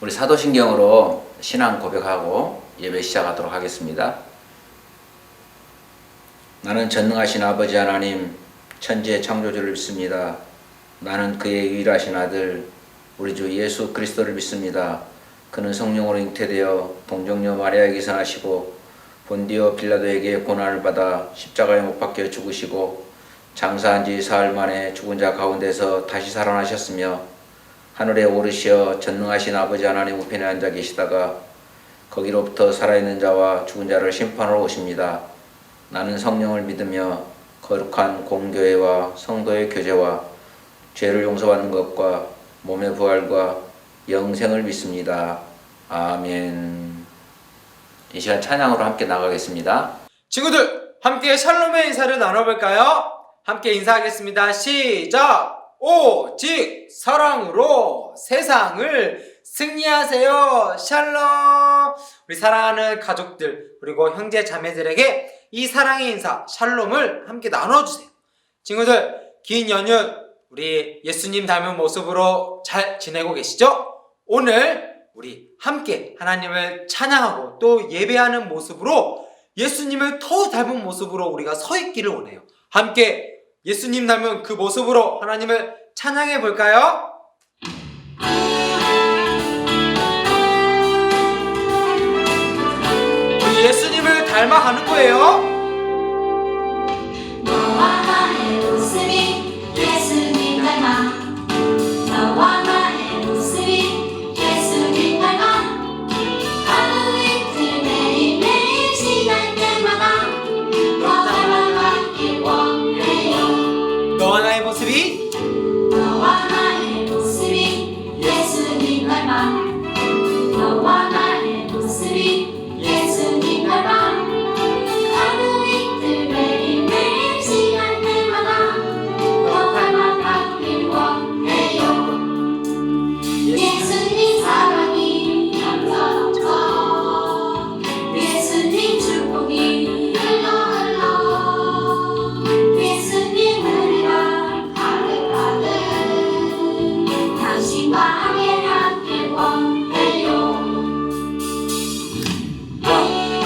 우리 사도신경으로 신앙 고백하고 예배 시작하도록 하겠습니다. 나는 전능하신 아버지 하나님 천지의 창조주를 믿습니다. 나는 그의 유일하신 아들 우리 주 예수 그리스도를 믿습니다. 그는 성령으로 잉태되어 동정녀 마리아에게서 나시고 본디오 빌라도에게 고난을 받아 십자가에 못 박혀 죽으시고 장사한 지 사흘 만에 죽은 자 가운데서 다시 살아나셨으며 하늘에 오르시어 전능하신 아버지 하나님 우편에 앉아 계시다가 거기로부터 살아있는 자와 죽은 자를 심판하러 오십니다. 나는 성령을 믿으며 거룩한 공교회와 성도의 교제와 죄를 용서받는 것과 몸의 부활과 영생을 믿습니다. 아멘. 이 시간 찬양으로 함께 나가겠습니다. 친구들 함께 샬롬의 인사를 나눠볼까요? 함께 인사하겠습니다. 시작! 오직 사랑으로 세상을 승리하세요. 샬롬. 우리 사랑하는 가족들 그리고 형제 자매들에게 이 사랑의 인사 샬롬을 함께 나눠주세요. 친구들 긴 연휴 우리 예수님 닮은 모습으로 잘 지내고 계시죠? 오늘 우리 함께 하나님을 찬양하고 또 예배하는 모습으로 예수님을 더 닮은 모습으로 우리가 서 있기를 원해요. 함께 예수님 닮은 그 모습으로 하나님을 찬양해 볼까요? 우리 예수님을 닮아가는 거예요. 너와 나의 모습이 예수님 닮아 너와 나의 모습이 예수님 닮아 하루 이틀 매일매일 지날 때마다 너 닮아가길 원해요. 너와 나의 모습이 너와 나의 모습이 예수님 닮아 너와 나의 모습이 예수님 닮아 하루 이틀 매일매일 지날 때마다 너 닮아가길 원해요. 예수님 사랑이 넘쳐 예수님 축복이 흘러 예수님 은혜가 가득가득 당신과 함께하길 원해요.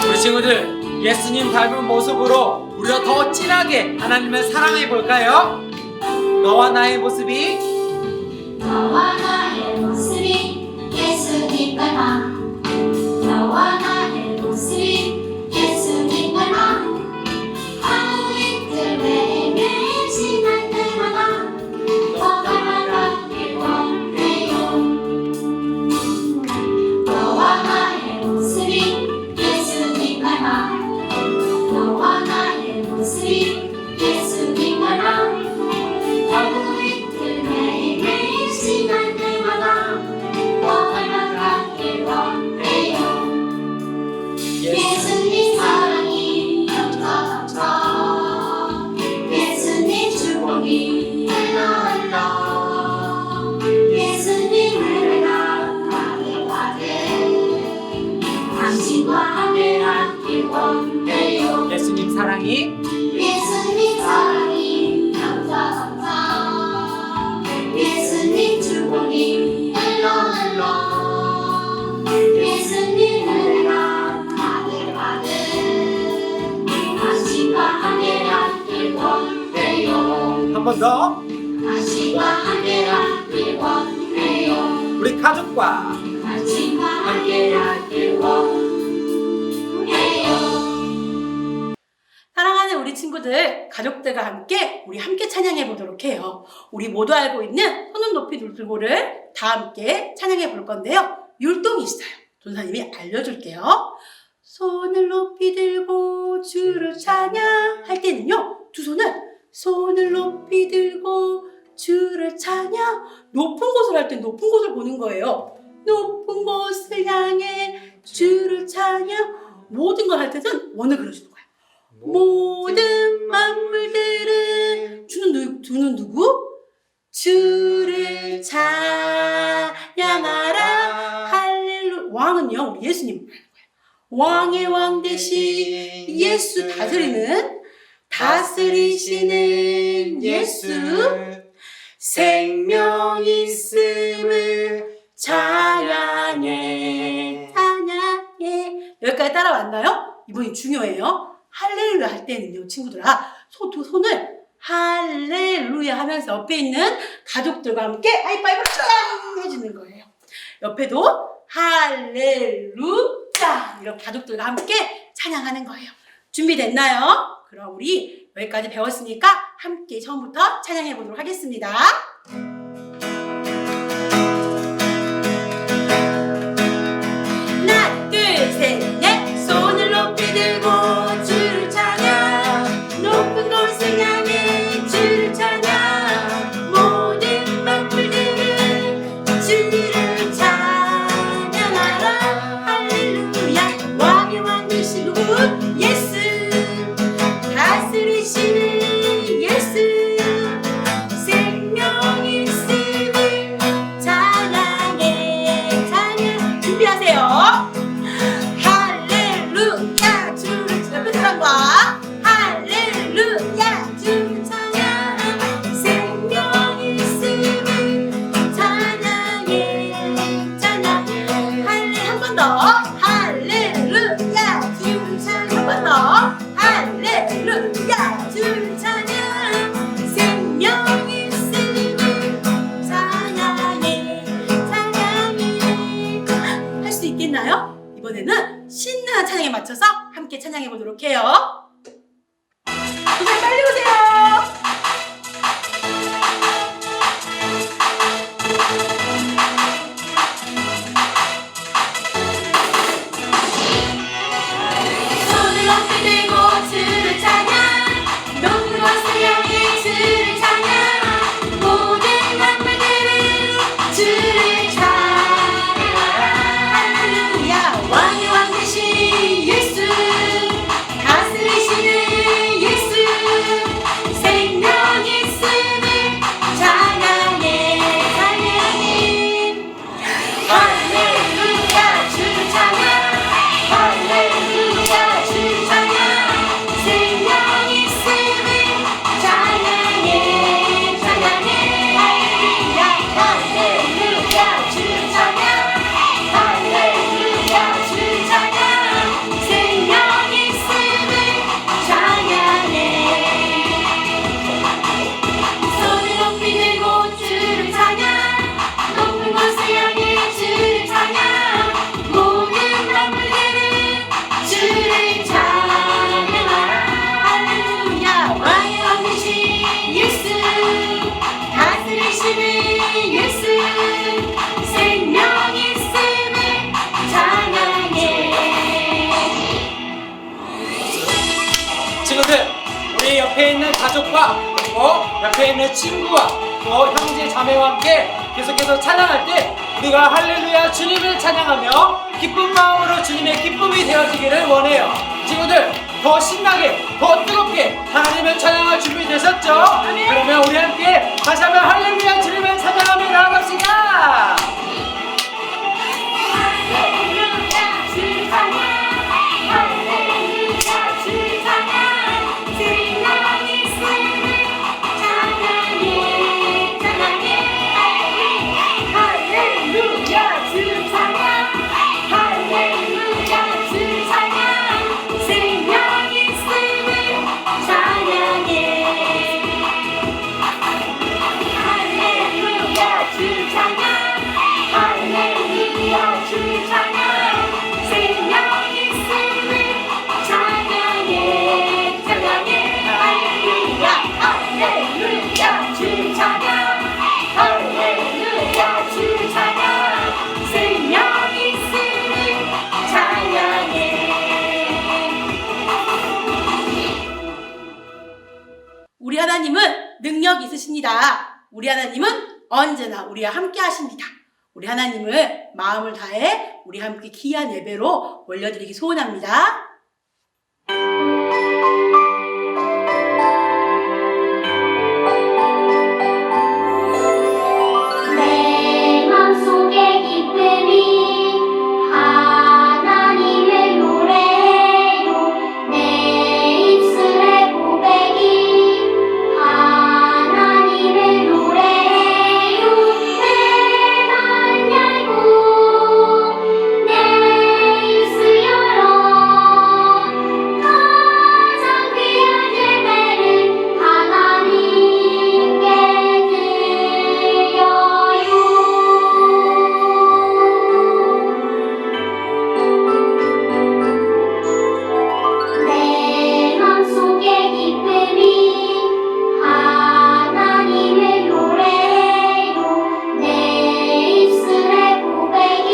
우리 친구들 예수님 닮은 모습으로 우리가 더 진하게 하나님을 사랑해 볼까요? 너와 나의 모습이 너와 나의 모습이 예수님 닮아 너와 나의 모습이 예수님 닮아 하루 이틀 매일매일 지날 때마다 더 닮아가길 원해요. 너와 나의 모습이 예수님 닮아 너와 나의 모습이 예수님 닮아 하루 이틀 매일매일 지날 때마다 더 닮아가길 원해요. 예수님 사랑이 넘쳐 예수님 축복이 흘러 예수님 은혜가 가득가득 당신과 함께하길 원해요. 예수님 사랑이 예수님 사랑이 넘쳐 예수님 축복이 흘러 예수님 은혜가 가득가득 당신과 함께하길 원해요. 한 번 더 당신과 함께하길 원해요. 우리 가족과 당신과 함께하길 원해요. 친구들, 가족들과 우리 함께 찬양해 보도록 해요. 우리 모두 알고 있는 손은 높이 들고를 다 함께 찬양해 볼 건데요. 율동이 있어요. 전사님이 알려줄게요. 손을 높이 들고 주를 찬양할 때는요, 두 손을 높이 들고 주를 찬양. 높은 곳을 할 때 높은 곳을 보는 거예요. 높은 곳을 향해 주를 찬양. 모든 걸 할 때는 원을 그려주는 거예요. 모든 만물들은 주는 누구? 주를 찬양하라. 할렐루. 왕은요, 우리 예수님. 왕의 왕 대신 예수 다스리시는 예수. 생명 있음을 찬양해. 여기까지 따라왔나요? 이번이 중요해요. 할렐루야 할 때는요, 친구들아, 두 손을 할렐루야 하면서 옆에 있는 가족들과 함께 하이파이브 짠 해주는 거예요. 옆에도 할렐루야, 이렇게 가족들과 함께 찬양하는 거예요. 준비됐나요? 그럼 우리 여기까지 배웠으니까 함께 처음부터 찬양해 보도록 하겠습니다. 하나, 둘, 셋, 넷. 손을 높이 들고 주를 찬양. 높은 곳을 향해 주를 찬양. 모든 만물들은 주를 찬양하라. 할렐루야. 왕의 왕 되신 분 예수. 다스리시는 예수. 생명 있음을 찬양해. 찬양. 준비하세요. 할렐루야. 주를 옆에 사람과 할렐루야. 주를 찬양. 생명 있음을 찬양해. 한 번 더. 할렐루야. 주를 찬양. 한 번 더. 할렐루야. 주를 찬양. 생명 있음을 찬양해. 할 수 있겠나요? 이번에는 신나는 찬양에 맞춰서 함께 찬양해 보도록 해요. 선생님 빨리 오세요. 손을 높이 들고 주를 찬양. 높은 곳을 향해 주를 찬양. 모든 만물들은 주를 찬양하라. 할렐루야. 왕의 왕 되신 예수. 다스리시는 예수. 생명 있음을 찬양해. 할렐루야. 주를 찬양. 할렐루야. 주를 찬양. 생명 있음을 찬양해. 할렐루야. 할렐루야. 주를 찬양. 할렐루야. 주를 찬양. 생명 있음을 찬양해. 손을 높이 들고 주를 찬양. 높은 곳을 향해 주를 찬양. 모든 만물들은 주를 찬양하라. 할렐루야. 왕의 왕 되신 예수. 다스리시는 예수. 생명 있음을 찬양해. 친구들, 우리 옆에 있는 가족과 옆에 있는 친구와 형제 자매와 함께 계속해서 찬양할 때 우리가 할렐루야 주님을 찬양하며 기쁜 마음으로 주님의 기쁨이 되어지기를 원해요. 친구들, 더 신나게 더 뜨겁게 하나님을 찬양할 준비 되셨죠? 그러면 우리 함께 다시 한번 할렐루야 주님을 찬양하며 나아갑시다. 할렐루야. 주를 찬양. 할렐루야. 주를 찬양. 생명 있음을 찬양해. 할렐루야. 주를 찬양. 할렐루야. 주를 찬양. 생명 있음을 찬양해. 할렐루야. 주를 찬양. 하나님은 능력 있으십니다. 우리 하나님은 언제나 우리와 함께 하십니다. 우리 하나님을 마음을 다해 우리 함께 귀한 예배로 올려드리기 소원합니다. 내 맘속에 기쁨이 하나님을 노래해요. 내 입술에 고백이 하나님을 노래해요. 내 맘 열고 내 입술 열어 가장 귀한 예배를 하나님께 내 맘속에 기쁨이 하나님을 노래해요. 내 입술에 고백이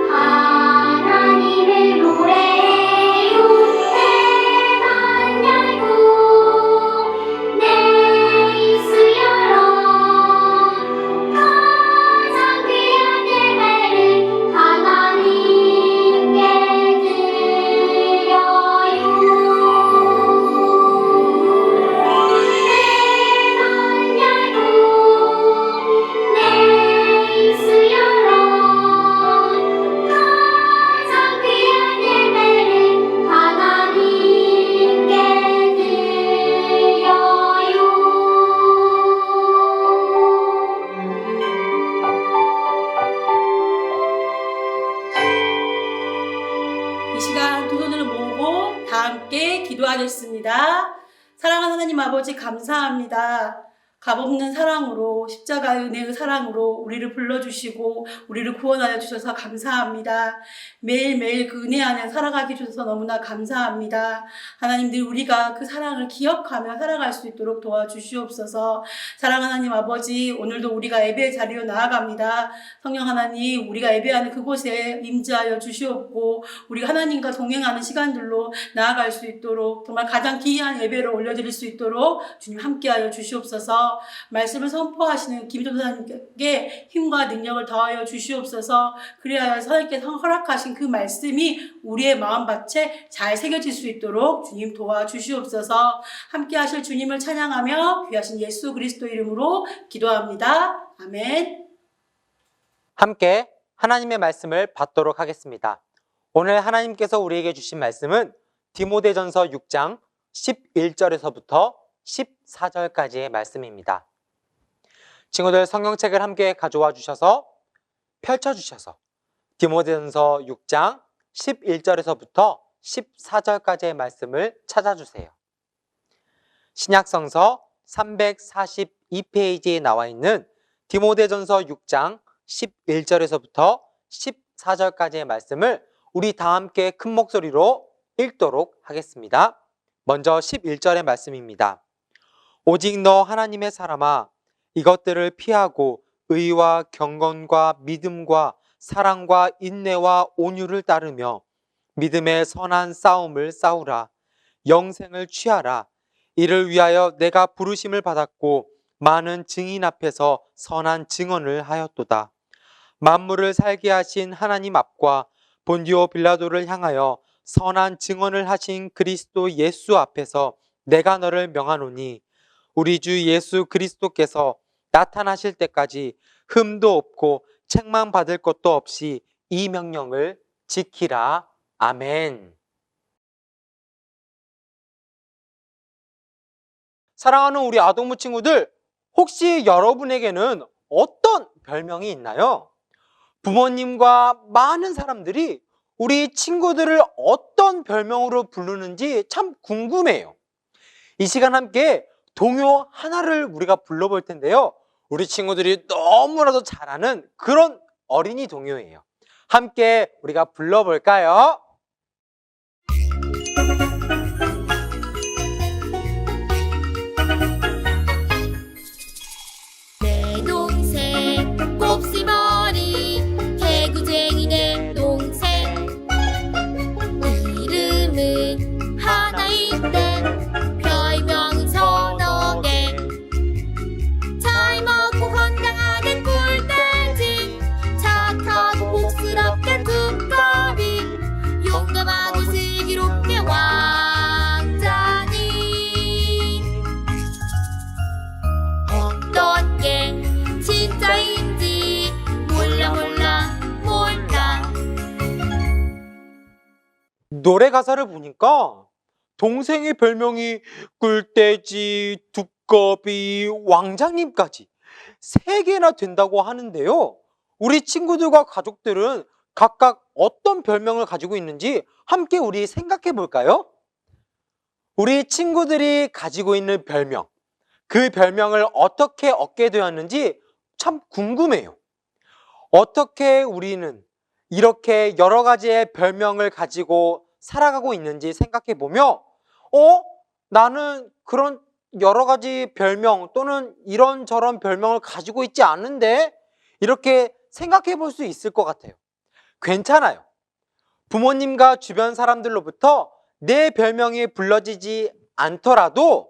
하나님을 노래해요. 내 맘 열고 내 입술 열어 가장 귀한 예배를 하나님께 이 시간 두 손을 모으고 다 함께 기도하겠습니다. 사랑하는 하나님 아버지 감사합니다. 값없는 사랑으로 십자가의 은혜의 사랑으로 우리를 불러주시고 우리를 구원하여 주셔서 감사합니다. 매일매일 그 은혜 안에 살아가게 해주셔서 너무나 감사합니다. 하나님들 우리가 그 사랑을 기억하며 살아갈 수 있도록 도와주시옵소서. 사랑하는 하나님 아버지 오늘도 우리가 예배의 자리로 나아갑니다. 성령 하나님 우리가 예배하는 그곳에 임재하여 주시옵고 우리가 하나님과 동행하는 시간들로 나아갈 수 있도록 정말 가장 귀한 예배를 올려드릴 수 있도록 주님 함께하여 주시옵소서. 말씀을 선포하시는 김희종 선생님께 힘과 능력을 더하여 주시옵소서. 그리하여 하나님께서 허락하신 그 말씀이 우리의 마음밭에 잘 새겨질 수 있도록 주님 도와주시옵소서. 함께 하실 주님을 찬양하며 귀하신 예수 그리스도 이름으로 기도합니다. 아멘. 함께 하나님의 말씀을 받도록 하겠습니다. 오늘 하나님께서 우리에게 주신 말씀은 디모데전서 6장 11절에서부터 14절까지의 말씀입니다. 친구들 성경책을 함께 가져와 주셔서 펼쳐주셔서 디모데전서 6장 11절에서부터 14절까지의 말씀을 찾아주세요. 신약성서 342페이지에 나와 있는 디모데전서 6장 11절에서부터 14절까지의 말씀을 우리 다 함께 큰 목소리로 읽도록 하겠습니다. 먼저 11절의 말씀입니다. 오직 너 하나님의 사람아 이것들을 피하고 의와 경건과 믿음과 사랑과 인내와 온유를 따르며 믿음의 선한 싸움을 싸우라. 영생을 취하라. 이를 위하여 내가 부르심을 받았고 많은 증인 앞에서 선한 증언을 하였도다. 만물을 살게 하신 하나님 앞과 본디오 빌라도를 향하여 선한 증언을 하신 그리스도 예수 앞에서 내가 너를 명하노니 우리 주 예수 그리스도께서 나타나실 때까지 흠도 없고 책망 받을 것도 없이 이 명령을 지키라. 아멘. 사랑하는 우리 아동부 친구들, 혹시 여러분에게는 어떤 별명이 있나요? 부모님과 많은 사람들이 우리 친구들을 어떤 별명으로 부르는지 참 궁금해요. 이 시간 함께 동요 하나를 우리가 불러볼 텐데요. 우리 친구들이 너무나도 잘 아는 그런 어린이 동요예요. 함께 우리가 불러볼까요? 내 동생 곱슬머리 개구쟁이 내 동생 이름은 하나인데 별명이 서너 노래 가사를 보니까 동생의 별명이 꿀돼지, 두꺼비, 왕장님까지 3개나 된다고 하는데요. 우리 친구들과 가족들은 각각 어떤 별명을 가지고 있는지 함께 우리 생각해 볼까요? 우리 친구들이 가지고 있는 별명, 그 별명을 어떻게 얻게 되었는지 참 궁금해요. 어떻게 우리는 이렇게 여러 가지의 별명을 가지고 살아가고 있는지 생각해 보며 나는 그런 여러 가지 별명 또는 이런저런 별명을 가지고 있지 않은데 이렇게 생각해 볼 수 있을 것 같아요. 괜찮아요. 부모님과 주변 사람들로부터 내 별명이 불러지지 않더라도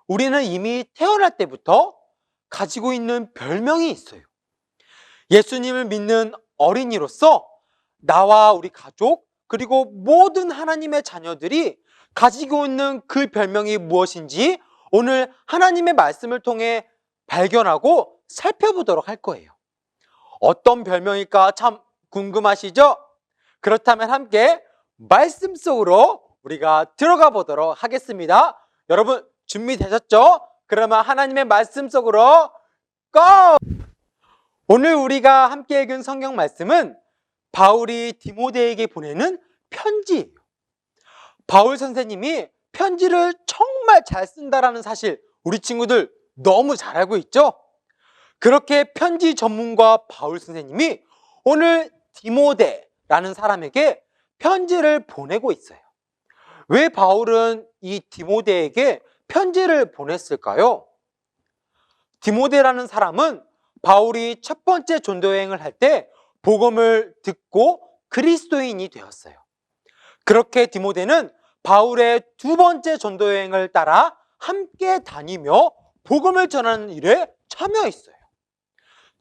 우리는 이미 태어날 때부터 가지고 있는 별명이 있어요. 예수님을 믿는 어린이로서 나와 우리 가족 그리고 모든 하나님의 자녀들이 가지고 있는 그 별명이 무엇인지 오늘 하나님의 말씀을 통해 발견하고 살펴보도록 할 거예요. 어떤 별명일까 참 궁금하시죠? 그렇다면 함께 말씀 속으로 우리가 들어가 보도록 하겠습니다. 여러분 준비되셨죠? 그러면 하나님의 말씀 속으로 고! 오늘 우리가 함께 읽은 성경 말씀은 바울이 디모데에게 보내는 편지예요. 바울 선생님이 편지를 정말 잘 쓴다라는 사실 우리 친구들 너무 잘 알고 있죠? 그렇게 편지 전문가 바울 선생님이 오늘 디모데라는 사람에게 편지를 보내고 있어요. 왜 바울은 이 디모데에게 편지를 보냈을까요? 디모데라는 사람은 바울이 첫 번째 전도 여행을 할 때 복음을 듣고 그리스도인이 되었어요. 그렇게 디모데는 바울의 두 번째 전도 여행을 따라 함께 다니며 복음을 전하는 일에 참여했어요.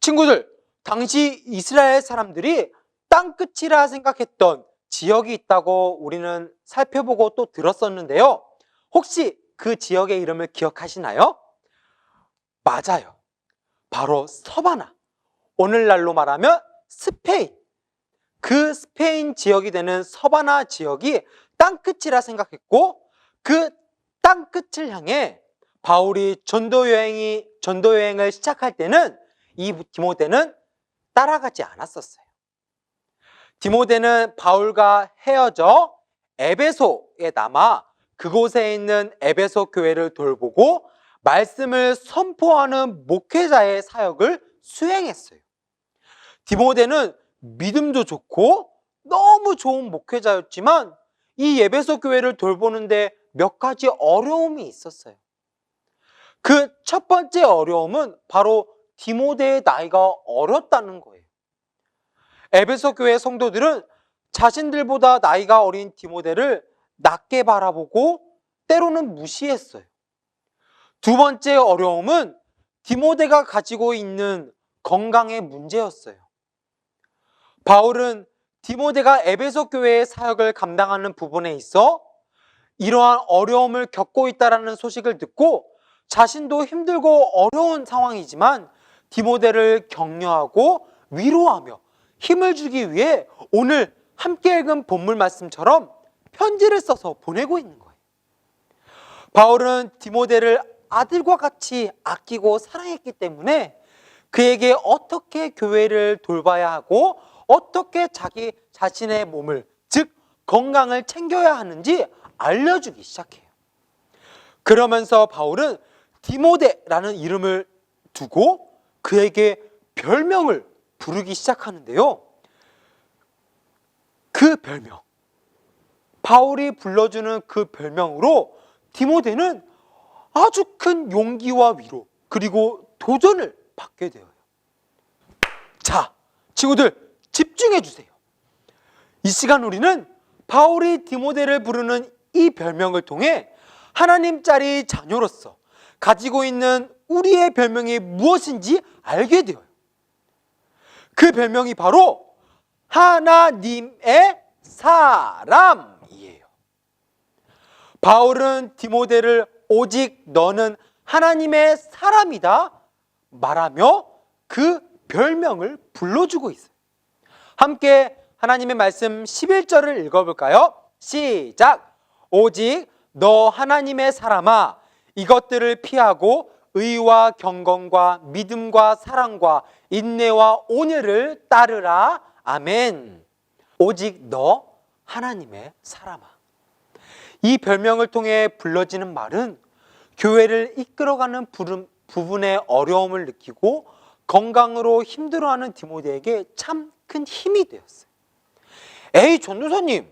친구들, 당시 이스라엘 사람들이 땅끝이라 생각했던 지역이 있다고 우리는 살펴보고 또 들었었는데요. 혹시 그 지역의 이름을 기억하시나요? 맞아요. 바로 서바나. 오늘날로 말하면 스페인. 그 스페인 지역이 되는 서바나 지역이 땅끝이라 생각했고 그 땅끝을 향해 바울이 전도 여행을 시작할 때는 이 디모데는 따라가지 않았었어요. 디모데는 바울과 헤어져 에베소에 남아 그곳에 있는 에베소 교회를 돌보고 말씀을 선포하는 목회자의 사역을 수행했어요. 디모데는 믿음도 좋고 너무 좋은 목회자였지만 이 에베소 교회를 돌보는데 몇 가지 어려움이 있었어요. 그 첫 번째 어려움은 바로 디모데의 나이가 어렸다는 거예요. 에베소 교회 성도들은 자신들보다 나이가 어린 디모데를 낮게 바라보고 때로는 무시했어요. 두 번째 어려움은 디모데가 가지고 있는 건강의 문제였어요. 바울은 디모데가 에베소 교회의 사역을 감당하는 부분에 있어 이러한 어려움을 겪고 있다는 소식을 듣고 자신도 힘들고 어려운 상황이지만 디모데를 격려하고 위로하며 힘을 주기 위해 오늘 함께 읽은 본문 말씀처럼 편지를 써서 보내고 있는 거예요. 바울은 디모데를 아들과 같이 아끼고 사랑했기 때문에 그에게 어떻게 교회를 돌봐야 하고 어떻게 자기 자신의 몸을, 즉 건강을 챙겨야 하는지 알려주기 시작해요. 그러면서 바울은 디모데라는 이름을 두고 그에게 별명을 부르기 시작하는데요. 그 별명, 바울이 불러주는 그 별명으로 디모데는 아주 큰 용기와 위로 그리고 도전을 받게 되어요. 자, 친구들 집중해 주세요. 이 시간 우리는 바울이 디모데를 부르는 이 별명을 통해 하나님 짤이 자녀로서 가지고 있는 우리의 별명이 무엇인지 알게 되어요. 그 별명이 바로 하나님의 사람이에요. 바울은 디모데를 오직 너는 하나님의 사람이다 말하며 그 별명을 불러주고 있어요. 함께 하나님의 말씀 11절을 읽어볼까요? 시작. 오직 너 하나님의 사람아, 이것들을 피하고 의와 경건과 믿음과 사랑과 인내와 온유를 따르라. 아멘. 오직 너 하나님의 사람아. 이 별명을 통해 불러지는 말은 교회를 이끌어가는 부분의 어려움을 느끼고 건강으로 힘들어하는 디모데에게 참 큰 힘이 되었어요. 에이, 전도사님,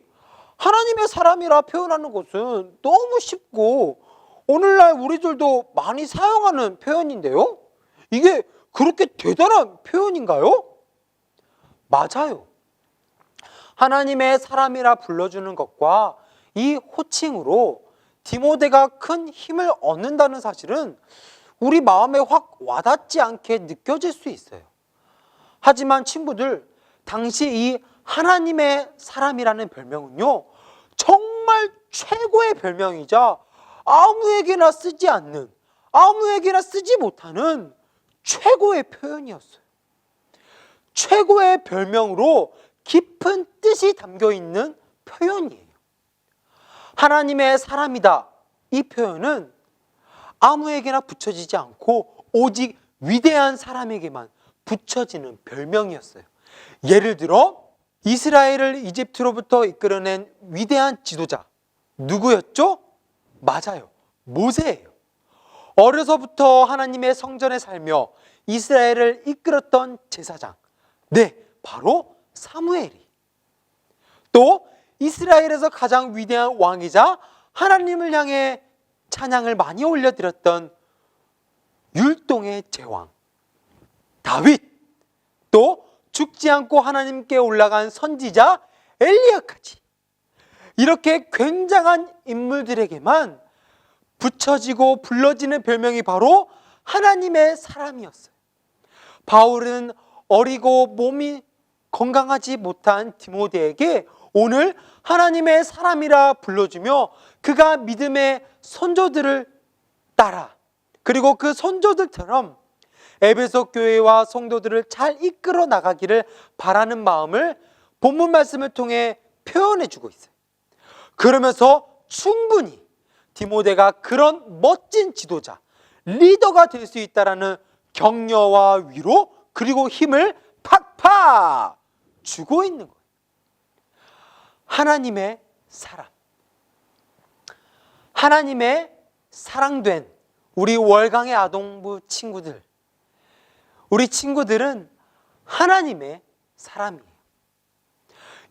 하나님의 사람이라 표현하는 것은 너무 쉽고 오늘날 우리들도 많이 사용하는 표현인데요? 이게 그렇게 대단한 표현인가요? 맞아요. 하나님의 사람이라 불러주는 것과 이 호칭으로 디모데가 큰 힘을 얻는다는 사실은 우리 마음에 확 와닿지 않게 느껴질 수 있어요. 하지만 친구들, 당시 이 하나님의 사람이라는 별명은요, 정말 최고의 별명이자 아무에게나 쓰지 않는, 아무에게나 쓰지 못하는 최고의 표현이었어요. 최고의 별명으로 깊은 뜻이 담겨 있는 표현이에요. 하나님의 사람이다, 이 표현은 아무에게나 붙여지지 않고 오직 위대한 사람에게만 붙여지는 별명이었어요. 예를 들어 이스라엘을 이집트로부터 이끌어낸 위대한 지도자, 누구였죠? 맞아요, 모세예요. 어려서부터 하나님의 성전에 살며 이스라엘을 이끌었던 제사장, 네, 바로 사무엘이. 또 이스라엘에서 가장 위대한 왕이자 하나님을 향해 찬양을 많이 올려드렸던 율동의 제왕 다윗, 또 죽지 않고 하나님께 올라간 선지자 엘리야까지, 이렇게 굉장한 인물들에게만 붙여지고 불러지는 별명이 바로 하나님의 사람이었어요. 바울은 어리고 몸이 건강하지 못한 디모데에게 오늘 하나님의 사람이라 불러주며 그가 믿음의 선조들을 따라, 그리고 그 선조들처럼 에베소 교회와 성도들을 잘 이끌어 나가기를 바라는 마음을 본문 말씀을 통해 표현해 주고 있어요. 그러면서 충분히 디모데가 그런 멋진 지도자, 리더가 될 수 있다라는 격려와 위로, 그리고 힘을 팍팍 주고 있는 거예요. 하나님의 사람, 하나님의 사랑된 우리 월강의 아동부 친구들, 우리 친구들은 하나님의 사람이에요.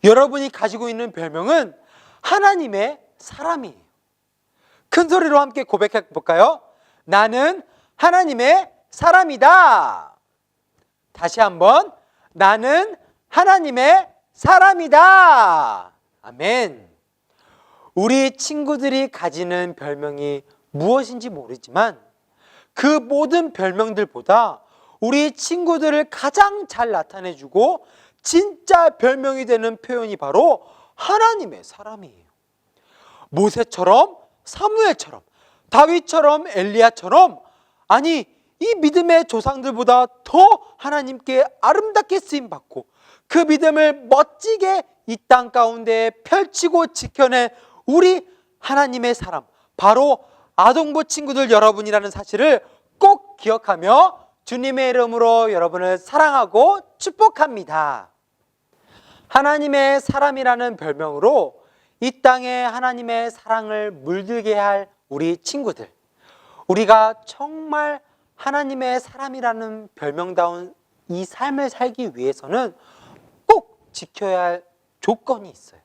여러분이 가지고 있는 별명은 하나님의 사람이에요. 큰 소리로 함께 고백해 볼까요? 나는 하나님의 사람이다. 다시 한번, 나는 하나님의 사람이다. 아멘. 우리 친구들이 가지는 별명이 무엇인지 모르지만 그 모든 별명들보다 우리 친구들을 가장 잘 나타내주고 진짜 별명이 되는 표현이 바로 하나님의 사람이에요. 모세처럼, 사무엘처럼, 다윗처럼, 엘리야처럼, 아니 이 믿음의 조상들보다 더 하나님께 아름답게 쓰임받고 그 믿음을 멋지게 이 땅 가운데 펼치고 지켜낸 우리 하나님의 사람, 바로 아동부 친구들 여러분이라는 사실을 꼭 기억하며 주님의 이름으로 여러분을 사랑하고 축복합니다. 하나님의 사람이라는 별명으로 이 땅에 하나님의 사랑을 물들게 할 우리 친구들, 우리가 정말 하나님의 사람이라는 별명다운 이 삶을 살기 위해서는 꼭 지켜야 할 조건이 있어요.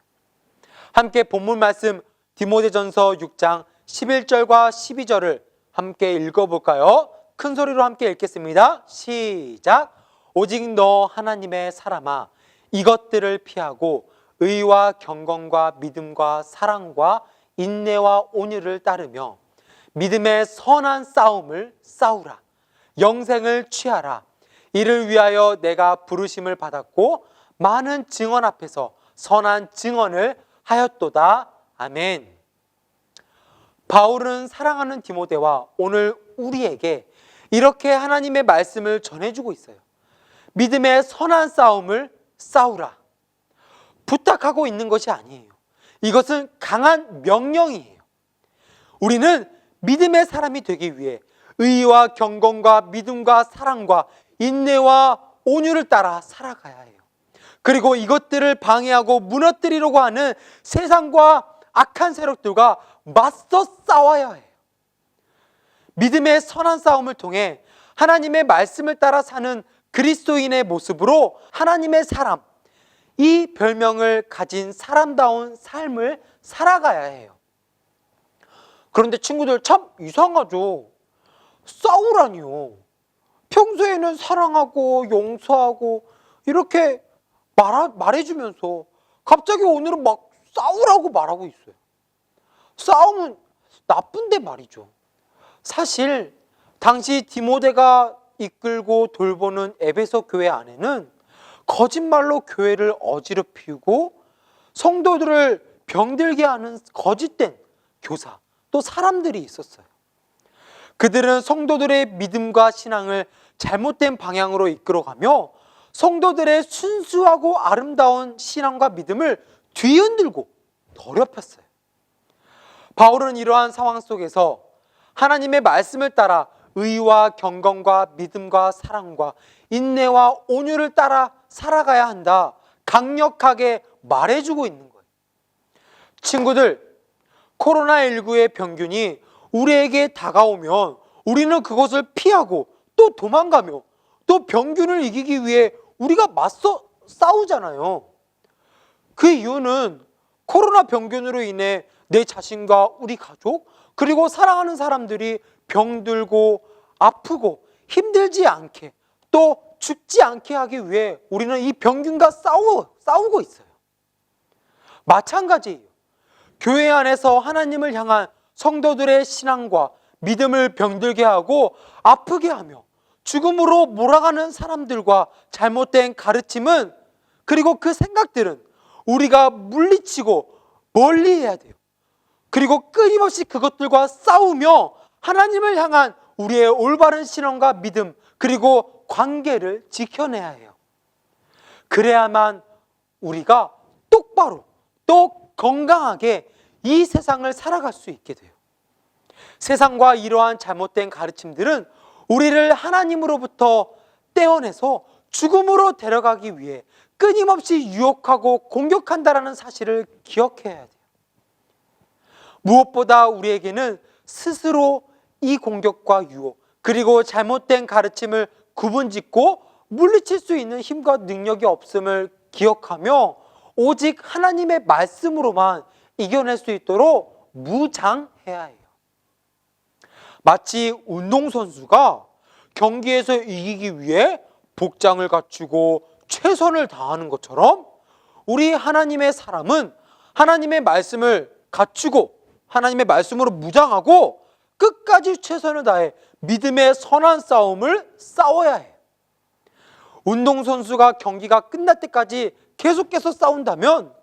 함께 본문 말씀 디모데전서 6장 11절과 12절을 함께 읽어볼까요? 큰 소리로 함께 읽겠습니다. 시작. 오직 너 하나님의 사람아, 이것들을 피하고 의와 경건과 믿음과 사랑과 인내와 온유를 따르며 믿음의 선한 싸움을 싸우라. 영생을 취하라. 이를 위하여 내가 부르심을 받았고 많은 증언 앞에서 선한 증언을 하였도다. 아멘. 바울은 사랑하는 디모데와 오늘 우리에게 이렇게 하나님의 말씀을 전해주고 있어요. 믿음의 선한 싸움을 싸우라. 부탁하고 있는 것이 아니에요. 이것은 강한 명령이에요. 우리는 믿음의 사람이 되기 위해 의와 경건과 믿음과 사랑과 인내와 온유를 따라 살아가야 해요. 그리고 이것들을 방해하고 무너뜨리려고 하는 세상과 악한 세력들과 맞서 싸워야 해요. 믿음의 선한 싸움을 통해 하나님의 말씀을 따라 사는 그리스도인의 모습으로 하나님의 사람, 이 별명을 가진 사람다운 삶을 살아가야 해요. 그런데 친구들, 참 이상하죠? 싸우라니요. 평소에는 사랑하고 용서하고 이렇게 말해주면서 갑자기 오늘은 막 싸우라고 말하고 있어요. 싸움은 나쁜데 말이죠. 사실 당시 디모데가 이끌고 돌보는 에베소 교회 안에는 거짓말로 교회를 어지럽히고 성도들을 병들게 하는 거짓된 교사, 또 사람들이 있었어요. 그들은 성도들의 믿음과 신앙을 잘못된 방향으로 이끌어가며 성도들의 순수하고 아름다운 신앙과 믿음을 뒤흔들고 더럽혔어요. 바울은 이러한 상황 속에서 하나님의 말씀을 따라 의와 경건과 믿음과 사랑과 인내와 온유를 따라 살아가야 한다, 강력하게 말해주고 있는 거예요. 친구들, 코로나19의 병균이 우리에게 다가오면 우리는 그것을 피하고 또 도망가며 또 병균을 이기기 위해 우리가 맞서 싸우잖아요. 그 이유는 코로나 병균으로 인해 내 자신과 우리 가족, 그리고 사랑하는 사람들이 병들고 아프고 힘들지 않게, 또 죽지 않게 하기 위해 우리는 이 병균과 싸우고 있어요. 마찬가지예요. 교회 안에서 하나님을 향한 성도들의 신앙과 믿음을 병들게 하고 아프게 하며 죽음으로 몰아가는 사람들과 잘못된 가르침은, 그리고 그 생각들은 우리가 물리치고 멀리해야 돼요. 그리고 끊임없이 그것들과 싸우며 하나님을 향한 우리의 올바른 신앙과 믿음, 그리고 관계를 지켜내야 해요. 그래야만 우리가 똑바로 또 건강하게 이 세상을 살아갈 수 있게 돼요. 세상과 이러한 잘못된 가르침들은 우리를 하나님으로부터 떼어내서 죽음으로 데려가기 위해 끊임없이 유혹하고 공격한다는 사실을 기억해야 돼요. 무엇보다 우리에게는 스스로 이 공격과 유혹, 그리고 잘못된 가르침을 구분짓고 물리칠 수 있는 힘과 능력이 없음을 기억하며 오직 하나님의 말씀으로만 이겨낼 수 있도록 무장해야 해요. 마치 운동선수가 경기에서 이기기 위해 복장을 갖추고 최선을 다하는 것처럼 우리 하나님의 사람은 하나님의 말씀을 갖추고 하나님의 말씀으로 무장하고 끝까지 최선을 다해 믿음의 선한 싸움을 싸워야 해요. 운동선수가 경기가 끝날 때까지 계속해서 싸운다면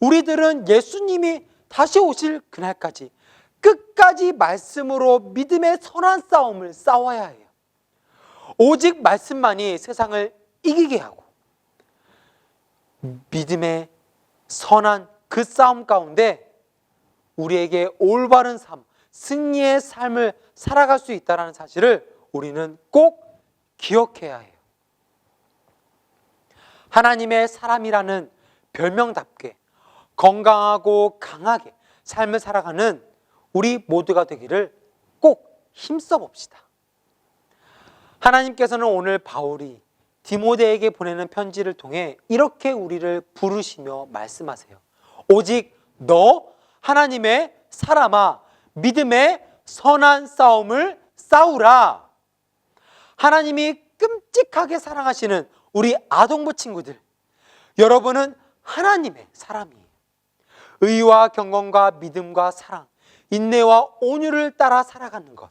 우리들은 예수님이 다시 오실 그날까지 끝까지 말씀으로 믿음의 선한 싸움을 싸워야 해요. 오직 말씀만이 세상을 이기게 하고 믿음의 선한 그 싸움 가운데 우리에게 올바른 삶, 승리의 삶을 살아갈 수 있다는 사실을 우리는 꼭 기억해야 해요. 하나님의 사람이라는 별명답게 건강하고 강하게 삶을 살아가는 우리 모두가 되기를 꼭 힘써 봅시다. 하나님께서는 오늘 바울이 디모데에게 보내는 편지를 통해 이렇게 우리를 부르시며 말씀하세요. 오직 너 하나님의 사람아, 믿음의 선한 싸움을 싸우라. 하나님이 끔찍하게 사랑하시는 우리 아동부 친구들, 여러분은 하나님의 사람이에요. 의와 경건과 믿음과 사랑, 인내와 온유를 따라 살아가는 것,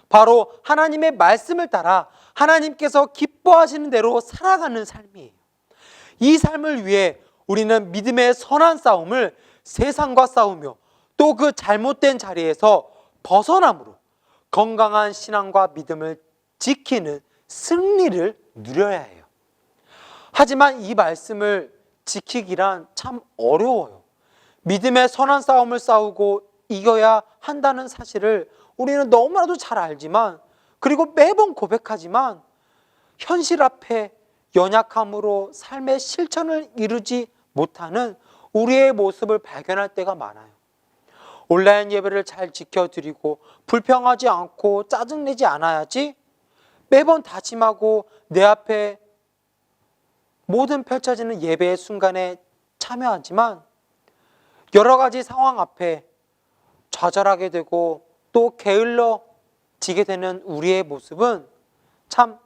바로 하나님의 말씀을 따라 하나님께서 기뻐하시는 대로 살아가는 삶이에요. 이 삶을 위해 우리는 믿음의 선한 싸움을 세상과 싸우며 또 그 잘못된 자리에서 벗어남으로 건강한 신앙과 믿음을 지키는 승리를 누려야 해요. 하지만 이 말씀을 지키기란 참 어려워요. 믿음의 선한 싸움을 싸우고 이겨야 한다는 사실을 우리는 너무나도 잘 알지만, 그리고 매번 고백하지만 현실 앞에 연약함으로 삶의 실천을 이루지 못하는 우리의 모습을 발견할 때가 많아요. 온라인 예배를 잘 지켜드리고 불평하지 않고 짜증내지 않아야지 매번 다짐하고 내 앞에 모든 펼쳐지는 예배의 순간에 참여하지만 여러 가지 상황 앞에 좌절하게 되고 또 게을러지게 되는 우리의 모습은 참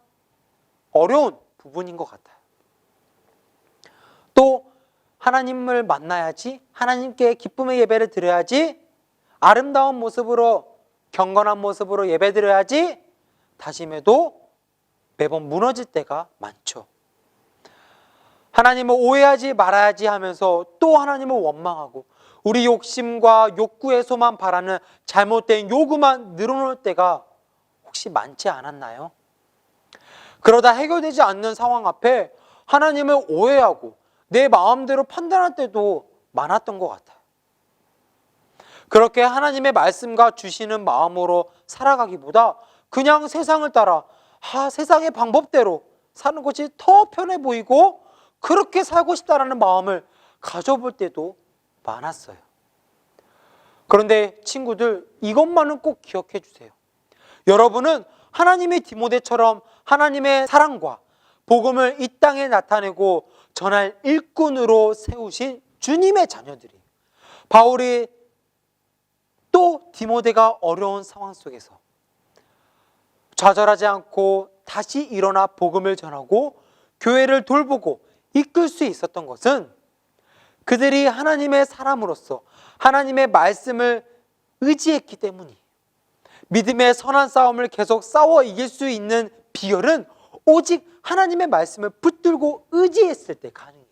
어려운 부분인 것 같아요. 또 하나님을 만나야지, 하나님께 기쁨의 예배를 드려야지, 아름다운 모습으로 경건한 모습으로 예배 드려야지 다짐해도 매번 무너질 때가 많죠. 하나님을 오해하지 말아야지 하면서 또 하나님을 원망하고 우리 욕심과 욕구에서만 바라는 잘못된 요구만 늘어놓을 때가 혹시 많지 않았나요? 그러다 해결되지 않는 상황 앞에 하나님을 오해하고 내 마음대로 판단할 때도 많았던 것 같아요. 그렇게 하나님의 말씀과 주시는 마음으로 살아가기보다 그냥 세상을 따라 세상의 방법대로 사는 것이 더 편해 보이고 그렇게 살고 싶다라는 마음을 가져볼 때도 많았어요. 그런데 친구들, 이것만은 꼭 기억해 주세요. 여러분은 하나님의 디모데처럼 하나님의 사랑과 복음을 이 땅에 나타내고 전할 일꾼으로 세우신 주님의 자녀들이에요. 바울이 또 디모데가 어려운 상황 속에서 좌절하지 않고 다시 일어나 복음을 전하고 교회를 돌보고 이끌 수 있었던 것은 그들이 하나님의 사람으로서 하나님의 말씀을 의지했기 때문이에요. 믿음의 선한 싸움을 계속 싸워 이길 수 있는 비결은 오직 하나님의 말씀을 붙들고 의지했을 때 가능해요.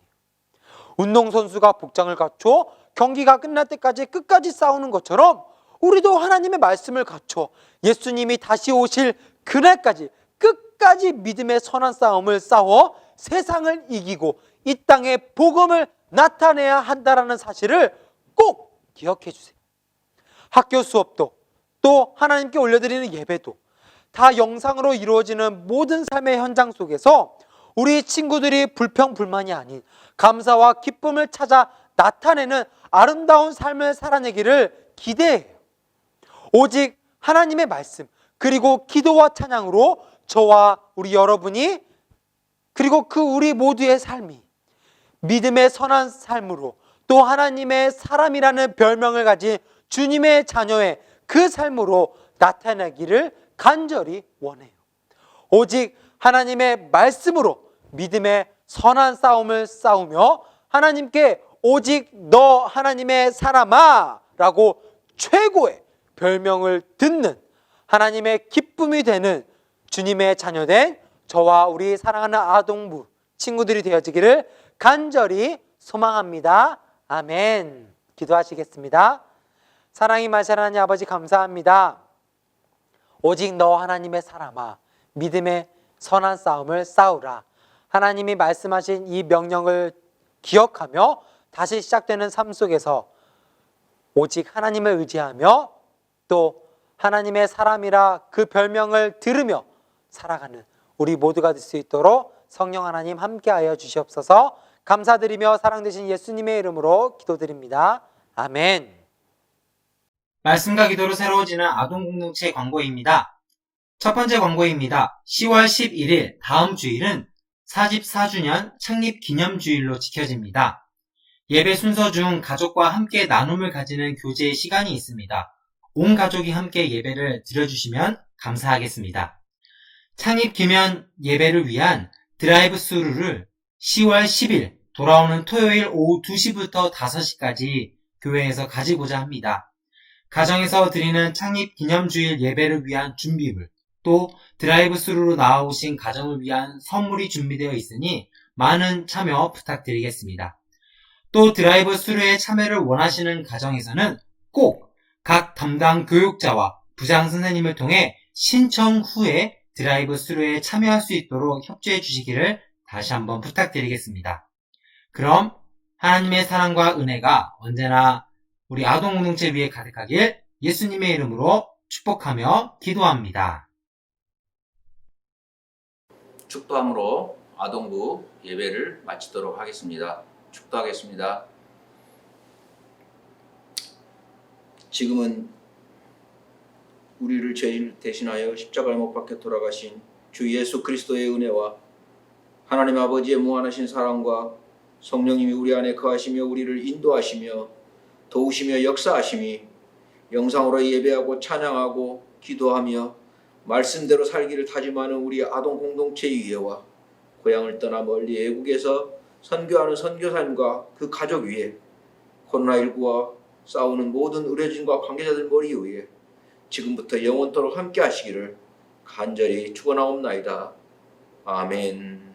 운동선수가 복장을 갖춰 경기가 끝날 때까지 끝까지 싸우는 것처럼 우리도 하나님의 말씀을 갖춰 예수님이 다시 오실 그날까지 끝까지 믿음의 선한 싸움을 싸워 세상을 이기고 이 땅에 복음을 나타내야 한다는 사실을 꼭 기억해 주세요. 학교 수업도 또 하나님께 올려드리는 예배도 다 영상으로 이루어지는 모든 삶의 현장 속에서 우리 친구들이 불평불만이 아닌 감사와 기쁨을 찾아 나타내는 아름다운 삶을 살아내기를 기대해요. 오직 하나님의 말씀 그리고 기도와 찬양으로 저와 우리 여러분이 그리고 그 우리 모두의 삶이 믿음의 선한 삶으로 또 하나님의 사람이라는 별명을 가진 주님의 자녀의 그 삶으로 나타나기를 간절히 원해요. 오직 하나님의 말씀으로 믿음의 선한 싸움을 싸우며 하나님께 오직 너 하나님의 사람아 라고 최고의 별명을 듣는 하나님의 기쁨이 되는 주님의 자녀된 저와 우리 사랑하는 아동부 친구들이 되어지기를 간절히 소망합니다. 아멘. 기도하시겠습니다. 사랑이 마실 하나님 아버지 감사합니다. 오직 너 하나님의 사람아 믿음의 선한 싸움을 싸우라. 하나님이 말씀하신 이 명령을 기억하며 다시 시작되는 삶 속에서 오직 하나님을 의지하며 또 하나님의 사람이라 그 별명을 들으며 살아가는 우리 모두가 될 수 있도록 성령 하나님 함께하여 주시옵소서. 감사드리며 사랑되신 예수님의 이름으로 기도드립니다. 아멘. 말씀과 기도로 새로워지는 아동공동체 광고입니다. 첫 번째 광고입니다. 10월 11일 다음 주일은 44주년 창립 기념주일로 지켜집니다. 예배 순서 중 가족과 함께 나눔을 가지는 교제의 시간이 있습니다. 온 가족이 함께 예배를 드려주시면 감사하겠습니다. 창립 기념 예배를 위한 드라이브 스루를 10월 10일 돌아오는 토요일 오후 2시부터 5시까지 교회에서 가지고자 합니다. 가정에서 드리는 창립 기념주일 예배를 위한 준비물, 또 드라이브 스루로 나오신 가정을 위한 선물이 준비되어 있으니 많은 참여 부탁드리겠습니다. 또 드라이브 스루에 참여를 원하시는 가정에서는 꼭 각 담당 교육자와 부장 선생님을 통해 신청 후에 드라이브 스루에 참여할 수 있도록 협조해 주시기를 다시 한번 부탁드리겠습니다. 그럼 하나님의 사랑과 은혜가 언제나 우리 아동 공동체 위에 가득하길 예수님의 이름으로 축복하며 기도합니다. 축도함으로 아동부 예배를 마치도록 하겠습니다. 축도하겠습니다. 지금은 우리를 죄인을 대신하여 십자가에 못 박혀 돌아가신 주 예수 그리스도의 은혜와 하나님 아버지의 무한하신 사랑과 성령님이 우리 안에 거하시며 우리를 인도하시며 도우시며 역사하심이 영상으로 예배하고 찬양하고 기도하며 말씀대로 살기를 다짐하는 우리 아동 공동체의 위에와 고향을 떠나 멀리 애국에서 선교하는 선교사님과 그 가족 위에 코로나19와 싸우는 모든 의료진과 관계자들 머리 위에 지금부터 영원토록 함께 하시기를 간절히 축원하옵나이다. 아멘.